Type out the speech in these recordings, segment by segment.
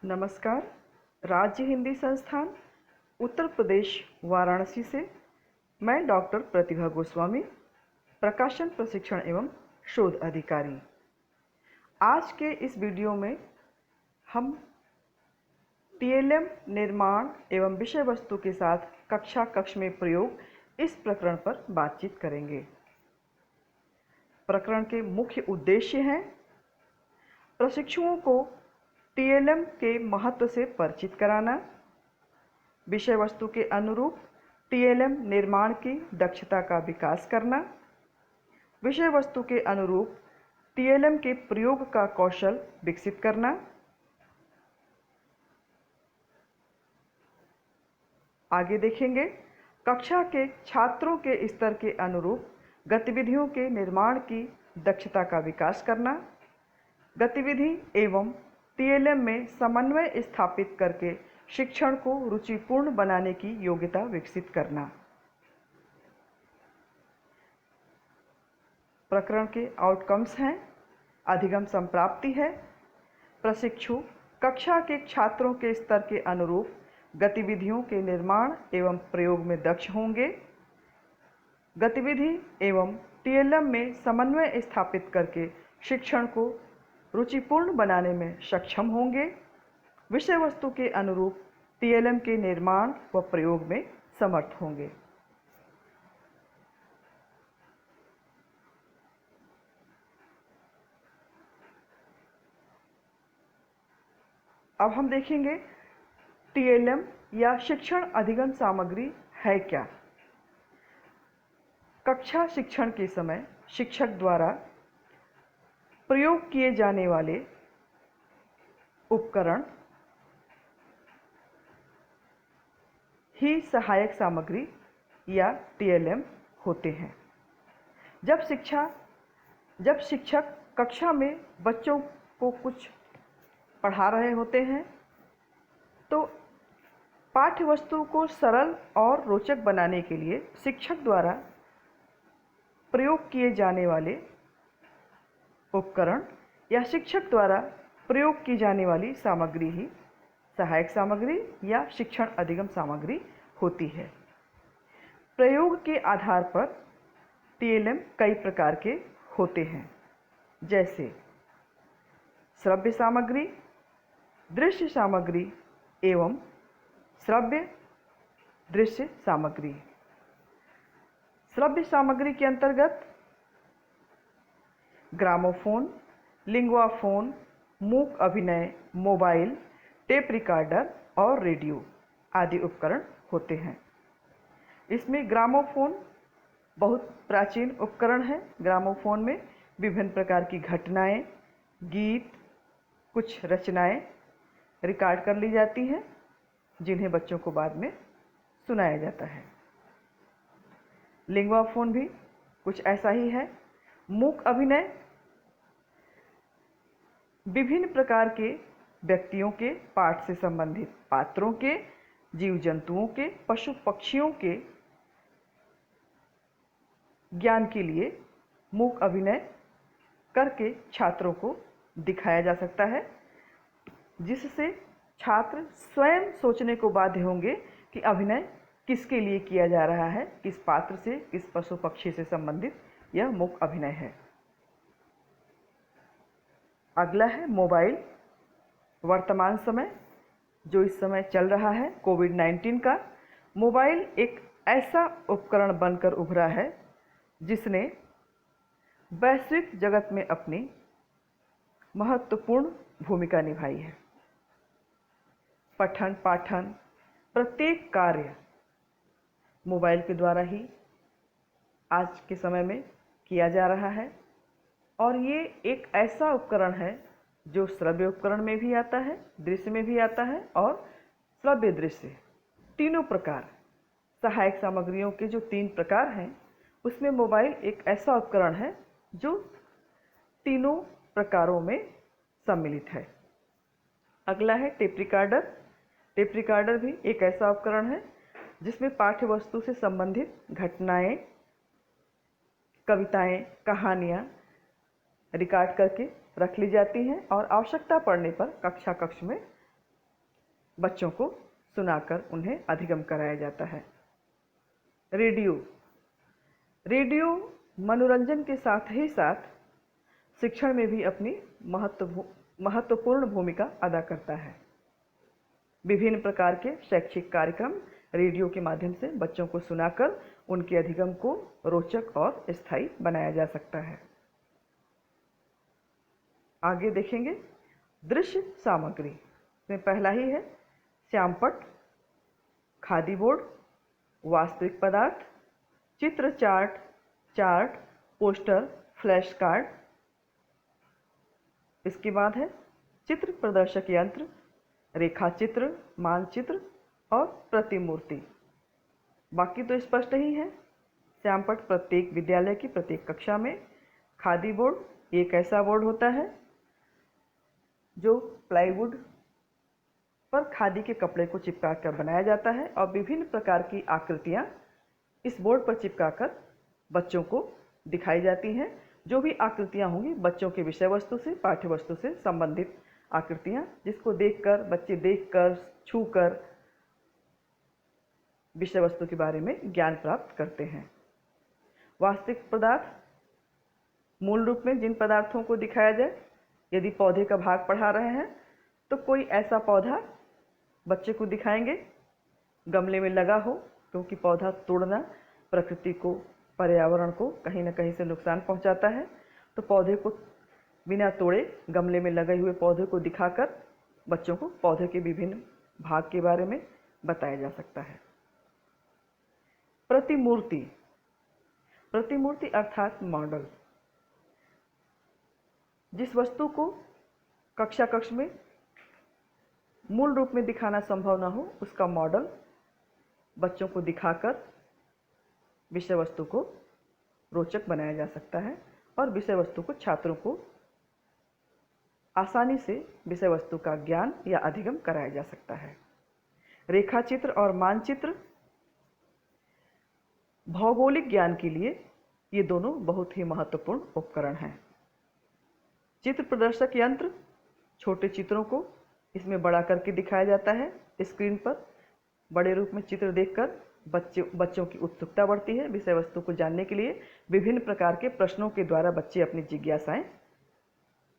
नमस्कार। राज्य हिंदी संस्थान उत्तर प्रदेश वाराणसी से मैं डॉक्टर प्रतिभा गोस्वामी, प्रकाशन प्रशिक्षण एवं शोध अधिकारी। आज के इस वीडियो में हम टीएलएम निर्माण एवं विषय वस्तु के साथ कक्ष में प्रयोग इस प्रकरण पर बातचीत करेंगे। प्रकरण के मुख्य उद्देश्य हैं प्रशिक्षुओं को टीएलएम के महत्व से परिचित कराना, विषय वस्तु के अनुरूप टीएलएम निर्माण की दक्षता का विकास करना, विषय वस्तु के अनुरूप टीएलएम के प्रयोग का कौशल विकसित करना, आगे देखेंगे कक्षा के छात्रों के स्तर के अनुरूप गतिविधियों के निर्माण की दक्षता का विकास करना, गतिविधि एवं टीएलएम में समन्वय स्थापित करके शिक्षण को रुचिपूर्ण बनाने की योग्यता विकसित करना। प्रकरण के आउटकम्स हैं अधिगम संप्राप्ति है, प्रशिक्षु कक्षा के छात्रों के स्तर के अनुरूप गतिविधियों के निर्माण एवं प्रयोग में दक्ष होंगे, गतिविधि एवं टीएलएम में समन्वय स्थापित करके शिक्षण को रुचिपूर्ण बनाने में सक्षम होंगे, विषय वस्तु के अनुरूप टीएलएम के निर्माण व प्रयोग में समर्थ होंगे। अब हम देखेंगे टीएलएम या शिक्षण अधिगम सामग्री है क्या। कक्षा शिक्षण के समय शिक्षक द्वारा प्रयोग किए जाने वाले उपकरण ही सहायक सामग्री या टीएलएम होते हैं। जब शिक्षक कक्षा में बच्चों को कुछ पढ़ा रहे होते हैं तो पाठ्य वस्तु को सरल और रोचक बनाने के लिए शिक्षक द्वारा प्रयोग किए जाने वाले उपकरण या शिक्षक द्वारा प्रयोग की जाने वाली सामग्री ही सहायक सामग्री या शिक्षण अधिगम सामग्री होती है। प्रयोग के आधार पर टीएलएम कई प्रकार के होते हैं, जैसे श्रव्य सामग्री, दृश्य सामग्री एवं श्रव्य दृश्य सामग्री। श्रव्य सामग्री के अंतर्गत ग्रामोफोन, लिंग्वाफोन, मूक अभिनय, मोबाइल, टेप रिकॉर्डर और रेडियो आदि उपकरण होते हैं। इसमें ग्रामोफोन बहुत प्राचीन उपकरण है। ग्रामोफोन में विभिन्न प्रकार की घटनाएं, गीत, कुछ रचनाएं रिकॉर्ड कर ली जाती हैं जिन्हें बच्चों को बाद में सुनाया जाता है। लिंग्वाफोन भी कुछ ऐसा ही है। मूक अभिनय विभिन्न प्रकार के व्यक्तियों के पाठ से संबंधित पात्रों के, जीव जंतुओं के, पशु पक्षियों के ज्ञान के लिए मूक अभिनय करके छात्रों को दिखाया जा सकता है, जिससे छात्र स्वयं सोचने को बाध्य होंगे कि अभिनय किसके लिए किया जा रहा है, किस पात्र से, किस पशु पक्षी से संबंधित यह मूक अभिनय है। अगला है मोबाइल। वर्तमान समय जो इस समय चल रहा है कोविड-19 का, मोबाइल एक ऐसा उपकरण बनकर उभरा है जिसने वैश्विक जगत में अपनी महत्वपूर्ण भूमिका निभाई है। पठन पाठन प्रत्येक कार्य मोबाइल के द्वारा ही आज के समय में किया जा रहा है और ये एक ऐसा उपकरण है जो श्रव्य उपकरण में भी आता है, दृश्य में भी आता है और श्रव्य दृश्य तीनों प्रकार सहायक सामग्रियों के जो 3 प्रकार हैं उसमें मोबाइल एक ऐसा उपकरण है जो तीनों प्रकारों में सम्मिलित है। अगला है टेप रिकॉर्डर। टेप रिकॉर्डर भी एक ऐसा उपकरण है जिसमें पाठ्य वस्तु से संबंधित घटनाएं, कविताएं, कहानियां रिकॉर्ड करके रख ली जाती हैं और आवश्यकता पड़ने पर कक्षा में बच्चों को सुनाकर उन्हें अधिगम कराया जाता है। रेडियो रेडियो मनोरंजन के साथ ही साथ शिक्षण में भी अपनी महत्वपूर्ण भूमिका अदा करता है। विभिन्न प्रकार के शैक्षिक कार्यक्रम रेडियो के माध्यम से बच्चों को सुनाकर उनके अधिगम को रोचक और स्थायी बनाया जा सकता है। आगे देखेंगे दृश्य सामग्री। इसमें पहला ही है श्यामपट्ट, खादी बोर्ड, वास्तविक पदार्थ, चित्र चार्ट, पोस्टर, फ्लैश कार्ड। इसके बाद है चित्र प्रदर्शक यंत्र, रेखा चित्र, मानचित्र और प्रतिमूर्ति। बाकी तो स्पष्ट ही है। श्यामपट्ट प्रत्येक विद्यालय की प्रत्येक कक्षा में, खादी बोर्ड एक ऐसा बोर्ड होता है जो प्लाईवुड पर खादी के कपड़े को चिपका कर बनाया जाता है और विभिन्न प्रकार की आकृतियां इस बोर्ड पर चिपकाकर बच्चों को दिखाई जाती हैं। जो भी आकृतियां होंगी बच्चों के विषय वस्तु से, पाठ्य वस्तु से संबंधित आकृतियां, जिसको देखकर बच्चे देखकर, छूकर विषय वस्तु के बारे में ज्ञान प्राप्त करते हैं। वास्तविक पदार्थ मूल रूप में जिन पदार्थों को दिखाया जाए। यदि पौधे का भाग पढ़ा रहे हैं तो कोई ऐसा पौधा बच्चे को दिखाएंगे गमले में लगा हो, क्योंकि पौधा तोड़ना प्रकृति को, पर्यावरण को कहीं ना कहीं से नुकसान पहुंचाता है। तो पौधे को बिना तोड़े गमले में लगे हुए पौधे को दिखाकर बच्चों को पौधे के विभिन्न भाग के बारे में बताया जा सकता है। प्रतिमूर्ति अर्थात मॉडल। जिस वस्तु को कक्ष में मूल रूप में दिखाना संभव न हो, उसका मॉडल बच्चों को दिखाकर विषय वस्तु को रोचक बनाया जा सकता है और विषय वस्तु को छात्रों को आसानी से विषय वस्तु का ज्ञान या अधिगम कराया जा सकता है। रेखा चित्र और मानचित्र भौगोलिक ज्ञान के लिए ये दोनों बहुत ही महत्वपूर्ण उपकरण हैं। चित्र प्रदर्शक यंत्र छोटे चित्रों को इसमें बड़ा करके दिखाया जाता है। स्क्रीन पर बड़े रूप में चित्र देखकर बच्चों की उत्सुकता बढ़ती है। विषय वस्तु को जानने के लिए विभिन्न प्रकार के प्रश्नों के द्वारा बच्चे अपनी जिज्ञासाएं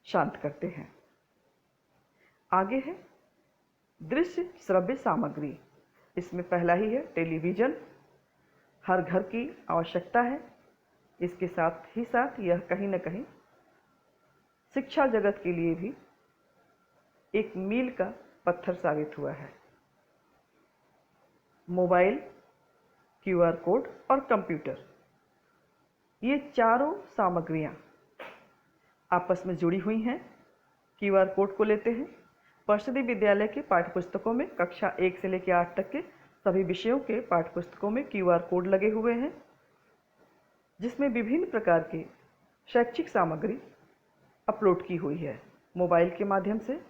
शांत करते हैं। आगे है दृश्य श्रव्य सामग्री। इसमें पहला ही है टेलीविज़न। हर घर की आवश्यकता है। इसके साथ ही साथ यह कहीं न कहीं शिक्षा जगत के लिए भी एक मील का पत्थर साबित हुआ है। मोबाइल, QR कोड और कंप्यूटर, ये चारों सामग्रियां आपस में जुड़ी हुई हैं। QR कोड को लेते हैं। परिषदीय विद्यालय के पाठ्यपुस्तकों में कक्षा 1 से लेकर 8 तक के सभी विषयों के पाठ्यपुस्तकों में QR कोड लगे हुए हैं, जिसमें विभिन्न प्रकार की शैक्षिक सामग्री अपलोड की हुई है। मोबाइल के माध्यम से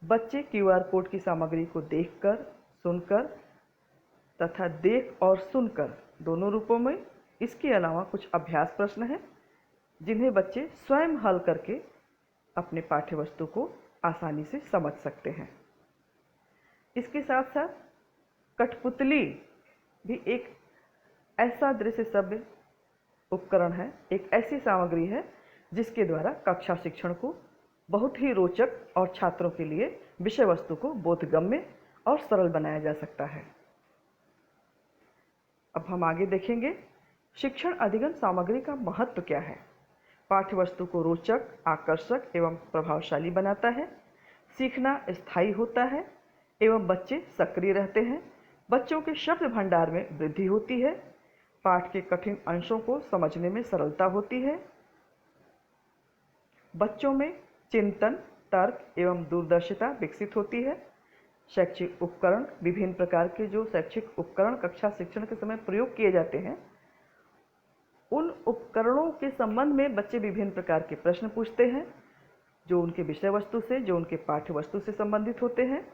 बच्चे QR कोड की सामग्री को देखकर, सुनकर तथा देख और सुनकर दोनों रूपों में, इसके अलावा कुछ अभ्यास प्रश्न हैं जिन्हें बच्चे स्वयं हल करके अपने पाठ्य वस्तु को आसानी से समझ सकते हैं। इसके साथ साथ कठपुतली भी एक ऐसा दृश्य श्रव्य उपकरण है, एक ऐसी सामग्री है जिसके द्वारा कक्षा शिक्षण को बहुत ही रोचक और छात्रों के लिए विषय वस्तु को बोधगम्य और सरल बनाया जा सकता है। अब हम आगे देखेंगे शिक्षण अधिगम सामग्री का महत्व क्या है। पाठ्य वस्तु को रोचक, आकर्षक एवं प्रभावशाली बनाता है। सीखना स्थायी होता है एवं बच्चे सक्रिय रहते हैं। बच्चों के शब्द भंडार में वृद्धि होती है। पाठ के कठिन अंशों को समझने में सरलता होती है। बच्चों में चिंतन, तर्क एवं दूरदर्शिता विकसित होती है। शैक्षिक उपकरण, विभिन्न प्रकार के जो शैक्षिक उपकरण कक्षा शिक्षण के समय प्रयोग किए जाते हैं, उन उपकरणों के संबंध में बच्चे विभिन्न प्रकार के प्रश्न पूछते हैं जो उनके विषय वस्तु से, जो उनके पाठ्य वस्तु से संबंधित होते हैं,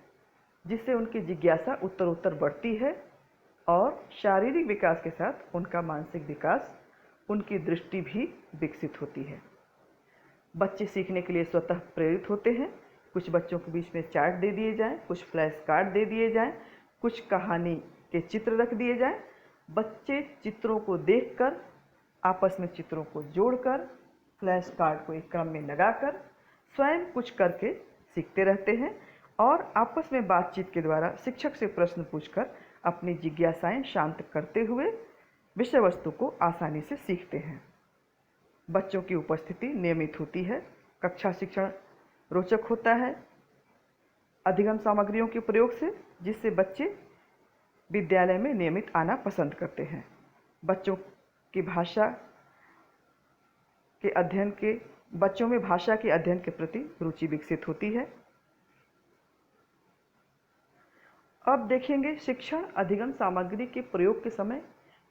जिससे उनकी जिज्ञासा उत्तरोत्तर बढ़ती है और शारीरिक विकास के साथ उनका मानसिक विकास, उनकी दृष्टि भी विकसित होती है। बच्चे सीखने के लिए स्वतः प्रेरित होते हैं कुछ बच्चों के बीच में चार्ट दे दिए जाएं, कुछ फ्लैश कार्ड दे दिए जाएं, कुछ कहानी के चित्र रख दिए जाएं। बच्चे चित्रों को देखकर, आपस में चित्रों को जोड़कर, फ्लैश कार्ड को एक क्रम में लगाकर स्वयं कुछ करके सीखते रहते हैं और आपस में बातचीत के द्वारा शिक्षक से प्रश्न पूछकर अपनी जिज्ञासाएं शांत करते हुए विषय वस्तु को आसानी से सीखते हैं। बच्चों की उपस्थिति नियमित होती है, कक्षा शिक्षण रोचक होता है अधिगम सामग्रियों के प्रयोग से, जिससे बच्चे विद्यालय में नियमित आना पसंद करते हैं। बच्चों में भाषा के अध्ययन के प्रति रुचि विकसित होती है। अब देखेंगे शिक्षण अधिगम सामग्री के प्रयोग के समय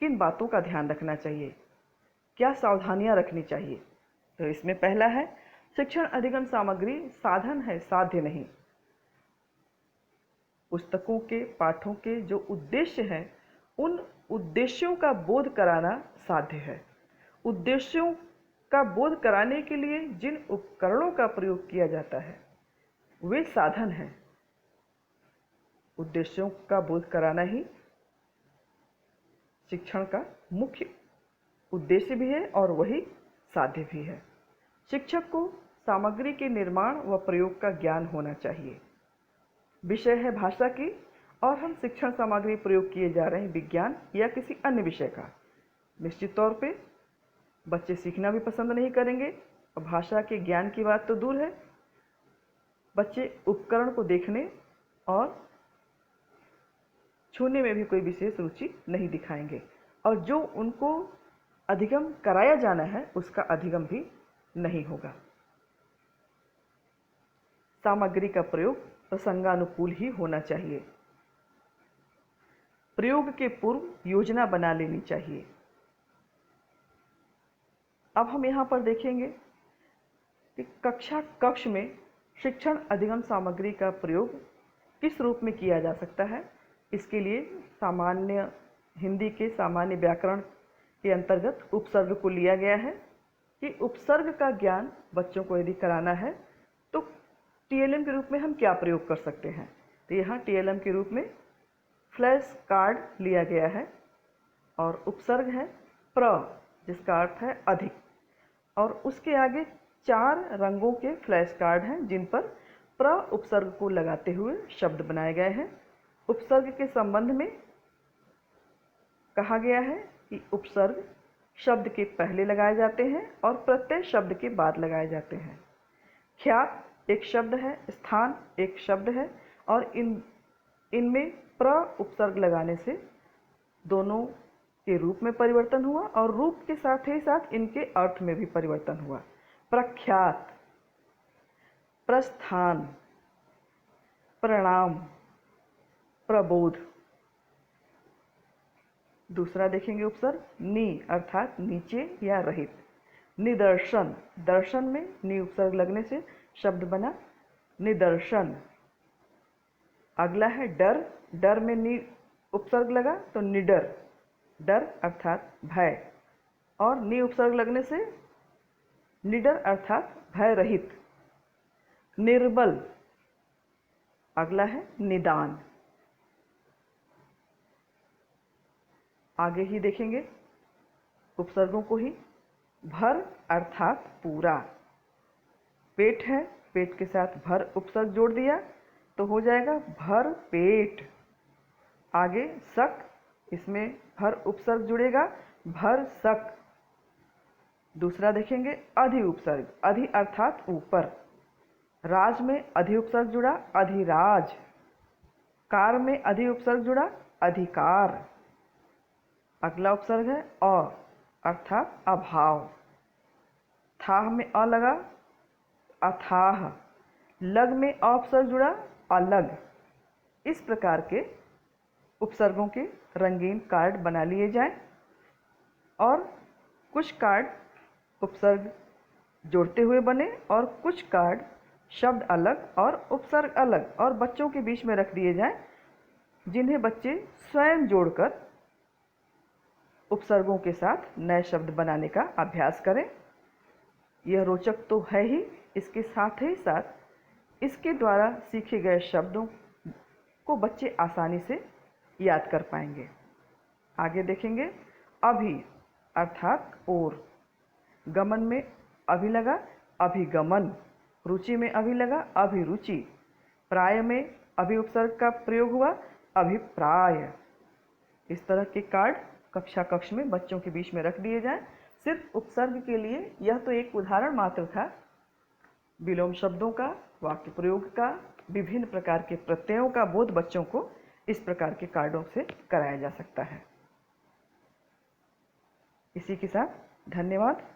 किन बातों का ध्यान रखना चाहिए, क्या सावधानियां रखनी चाहिए। तो इसमें पहला है, शिक्षण अधिगम सामग्री साधन है, साध्य नहीं। पुस्तकों के पाठों के जो उद्देश्य हैं, उन उद्देश्यों का बोध कराना साध्य है। उद्देश्यों का बोध कराने के लिए जिन उपकरणों का प्रयोग किया जाता है वे साधन हैं। उद्देश्यों का बोध कराना ही शिक्षण का मुख्य उद्देश्य भी है और वही साध्य भी है। शिक्षक को सामग्री के निर्माण व प्रयोग का ज्ञान होना चाहिए। विषय है भाषा की और हम शिक्षण सामग्री प्रयोग किए जा रहे हैं विज्ञान या किसी अन्य विषय का। निश्चित तौर पे बच्चे सीखना भी पसंद नहीं करेंगे और भाषा के ज्ञान की बात तो दूर है, बच्चे उपकरण को देखने और छूने में भी कोई विशेष रुचि नहीं दिखाएंगे और जो उनको अधिगम कराया जाना है उसका अधिगम भी नहीं होगा। सामग्री का प्रयोग प्रसंगानुकूल ही होना चाहिए। प्रयोग के पूर्व योजना बना लेनी चाहिए। अब हम यहाँ पर देखेंगे कि कक्ष में शिक्षण अधिगम सामग्री का प्रयोग किस रूप में किया जा सकता है। इसके लिए सामान्य हिंदी के सामान्य व्याकरण के अंतर्गत उपसर्ग को लिया गया है कि उपसर्ग का ज्ञान बच्चों को यदि कराना है तो टीएलएम के रूप में हम क्या प्रयोग कर सकते हैं। तो यहाँ टीएलएम के रूप में फ्लैश कार्ड लिया गया है और उपसर्ग है प्र, जिसका अर्थ है अधिक, और उसके आगे 4 रंगों के फ्लैश कार्ड हैं जिन पर प्र उपसर्ग को लगाते हुए शब्द बनाए गए हैं। उपसर्ग के संबंध में कहा गया है कि उपसर्ग शब्द के पहले लगाए जाते हैं और प्रत्यय शब्द के बाद लगाए जाते हैं। ख्यात एक शब्द है, स्थान एक शब्द है और इनमें प्र उपसर्ग लगाने से दोनों के रूप में परिवर्तन हुआ और रूप के साथ ही साथ इनके अर्थ में भी परिवर्तन हुआ। प्रख्यात, प्रस्थान, प्रणाम, प्रबोध। दूसरा देखेंगे उपसर्ग नी अर्थात नीचे या रहित। निदर्शन, दर्शन में नी उपसर्ग लगने से शब्द बना निदर्शन। अगला है डर, डर में नी उपसर्ग लगा तो निडर, डर अर्थात भय, और नी उपसर्ग लगने से निडर अर्थात भय रहित। निर्बल, अगला है निदान। आगे ही देखेंगे उपसर्गों को ही। भर अर्थात पूरा, पेट है, पेट के साथ भर उपसर्ग जोड़ दिया तो हो जाएगा भर पेट। आगे सक, इसमें भर उपसर्ग जुड़ेगा भर सक। दूसरा देखेंगे अधि उपसर्ग, अधि अर्थात ऊपर। राज में अधि उपसर्ग जुड़ा अधिराज। कार में अधि उपसर्ग जुड़ा अधिकार। अगला उपसर्ग है अ अर्थात अभाव। थाह में अ लगा अथाह। लग में अ उपसर्ग जुड़ा अलग। इस प्रकार के उपसर्गों के रंगीन कार्ड बना लिए जाएं और कुछ कार्ड उपसर्ग जोड़ते हुए बने और कुछ कार्ड शब्द अलग और उपसर्ग अलग और बच्चों के बीच में रख दिए जाएं, जिन्हें बच्चे स्वयं जोड़कर उपसर्गों के साथ नए शब्द बनाने का अभ्यास करें। यह रोचक तो है ही, इसके साथ ही साथ इसके द्वारा सीखे गए शब्दों को बच्चे आसानी से याद कर पाएंगे। आगे देखेंगे, अभि अर्थात और, गमन में अभि लगा, अभिगमन, रुचि में अभि लगा, अभिरुचि, प्राय में अभि उपसर्ग का प्रयोग हुआ, अभिप्राय। इस तरह के कार्ड कक्षा कक्ष में बच्चों के बीच में रख दिए जाएं। सिर्फ उपसर्ग के लिए यह तो एक उदाहरण मात्र था। विलोम शब्दों का, वाक्य प्रयोग का, विभिन्न प्रकार के प्रत्ययों का बोध बच्चों को इस प्रकार के कार्डों से कराया जा सकता है। इसी के साथ धन्यवाद।